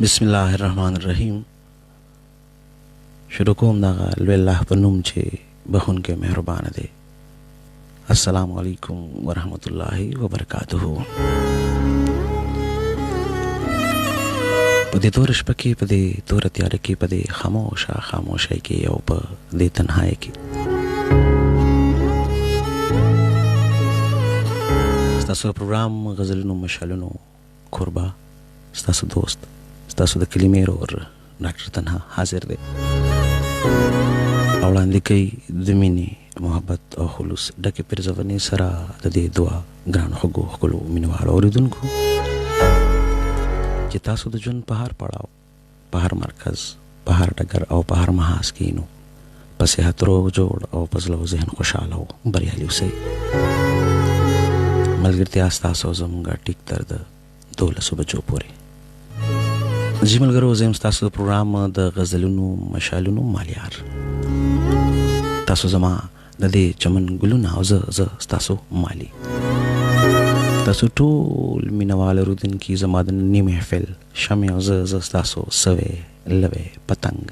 बिस्मिल्लाहिर्रहमानिर्रहीम। शुरू कोम दागा अल्लाह पनुम छे बहुन के मेहरबान दे। अस्सलामु अलैकुम वरहमतुल्लाहि वबरकातुहु। पदे तोरश पकी पदे तोरत यार की पदे खामोशा खामोशाई के यौप दे तन्हाई की स्तासु प्रोग्राम गज़लनो मशालनो खुरबा स्तासु दोस्त स्तासु द कलिमेरो और डॉक्टर तन्हा हाजिर दे औलांदी कई दमिनी मोहब्बत और खुलूस डके पर जवनी सरा दे दुआ ग्रान खगो खगलो मिनवार और दुनको चितासु द जुन पहाड़ पड़ाओ पहाड़ मरकज पहाड़ डगर और पहाड़ महास कीनो पसे हतरो जोड़ और पजलो जहन खुशहाल हो बरियाली उसे मलगिरते आस्तासो जमुंगा टिक दर्द दोल सुबह जो पूरे जिमल गरो जेम स्तासु प्रोग्राम द गज़लनो मशालनो मालियार तासु जमा ददे चमन गुलुना ज ज स्तासु माली तासु टोल मिनवाल रुदिन की जमादन नी महफिल शमे ज ज स्तासु सवे लवे पतंग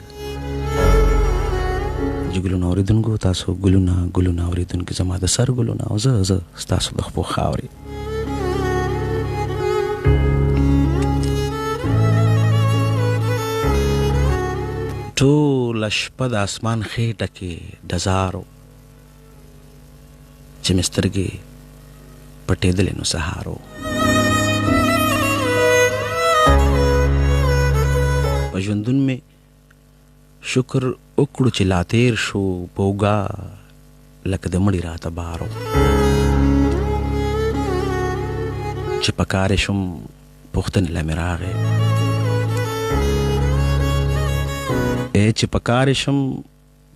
जुगुलुना रुदिन गो तासु गुलुना गुलुना रुदिन की जमाद सर गुलुना ज ज स्तासु दखपो खावरी टोल شپه د اسمان خېټه کې ډزارو چې مې سترګې پټېدلې نو سهارو په ژوندون مې شکر وکړو چې لا تېر شو په اوږه لکه د مړي راته بارو چې په کار یې شوم پوښتنې له مې راغې چې پکار شم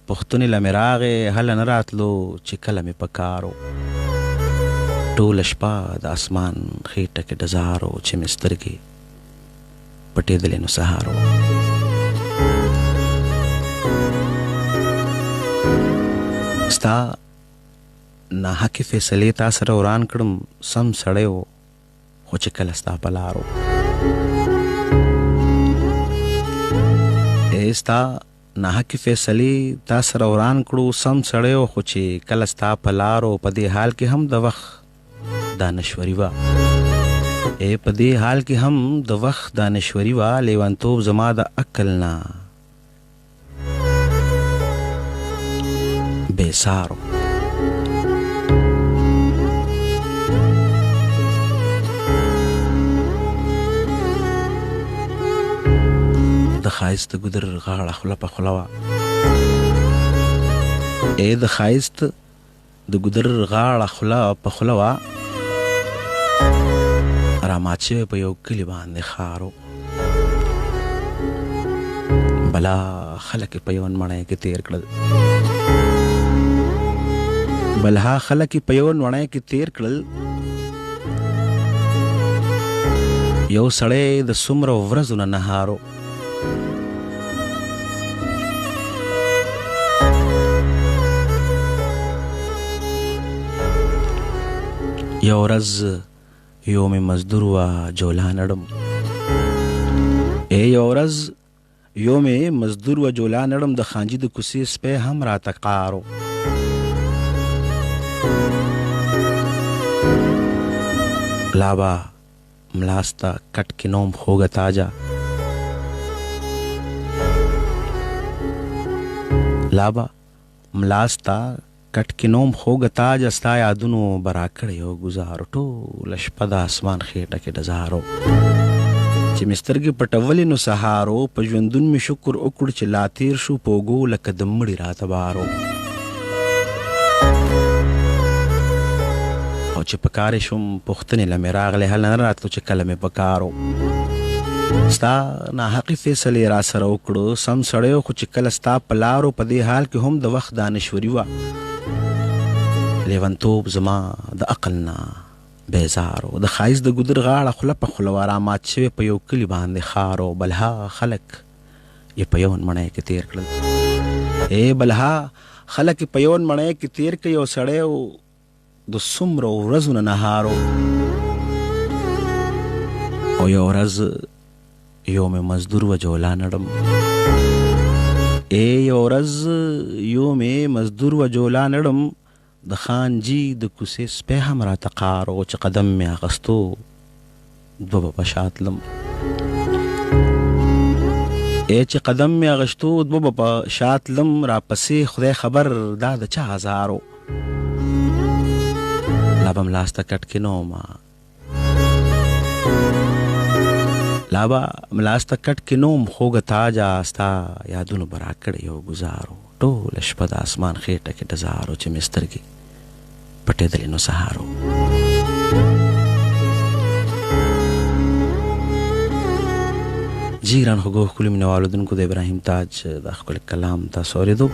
پښتوني لمراغه هل نه راتلو چې کله مې پکارو ټول شپه د اسمان خېټه کې ډزارو چې مې سترګې پټېدلې نو سهارو ستا ناحقې فیصلې تا سره وران کړم سم سړی و خو چې کله ستا په لارو ستا ناحقې فیصلې تا سره وران کړو سم سړی خو چې کله ستا په لارو په دې حال کې هم د وخت دانشوري وه په دې حال کې هم د وخت دانشوري وه لیونتوب زما د عقل نه بېسارو د ښایست د ګودر غاړه خوله په خوله وه د ښایست د ګودر غاړه خوله په خوله وه رامات شوی په یو کلي باندې ښارو بلا خلک یې په یو نمڼۍ کې تېر کړل بلها خلک یې په یو نمڼۍ کې تېر کړل یو سړی د څومره ورځو نه نهارو یو ورځ یو مې مزدور وه جولا نړم یو ورځ یو مې مزدور وه جولا نړم د خانجي د کوڅې سپی هم راته قارو لابا ملاستا کټ کې نوم خوږه تاجه لابا ملاستا کټ کې نوم خوږه تاج ستا یادونو برا کړی او ګزارو ټوله شپه د اسمان خېټه کې ډزارو چې مې سترګې پټولې نو سهارو په ژوندون مې شکر وکړو چې لا تېر شو په اوږو لکه د مړي راته بارو او چې په کار یې شوم پوښتنې له مې راغلې هله نه راتلو چې کله مې په کارو ستا ناحقې فیصلې را سره وکړو سم سړی خو چې کله ستا په لارو په دې حال کې هم د وخت دانشوري وه لیونتوب زما د عقل نه بیزارو د ښایست د ګودر غاړه خوله په خوله وه رامات شوی په یو کلي باندې ښارو بلها خلک یې په یو نمڼۍ کې تېر کړل بلها خلک یې په یو نمڼۍ کې تېر کړ یو سړی د څومره ورځو نه نهارو او یو ورځ یو مې مزدور و جولا نړم یو ورځ یو مې مزدور و جولا نړم د خانجي د کوڅې سپی هم راته قار و چې قدم مې اخیستو دوه به په شا تلم چې قدم مې اخیستو دوه به په شا تلم راپسې خدای خبر دا د چا ازار و لا به م لاس ته کټ کې نه ومه لا به ملاس ته کټ کې نوم خوږه تاجه ستا یادونو به راکړی یو ګزارو ټوله شپه د اسمان خېټه کې ډزارو چې مې سترګې پټېدلې نو سهارو جی ګران خوږو ښکلي مینهوالو دونکو د ابراهیم تاج د ښکلي کلام تاسو اورېدو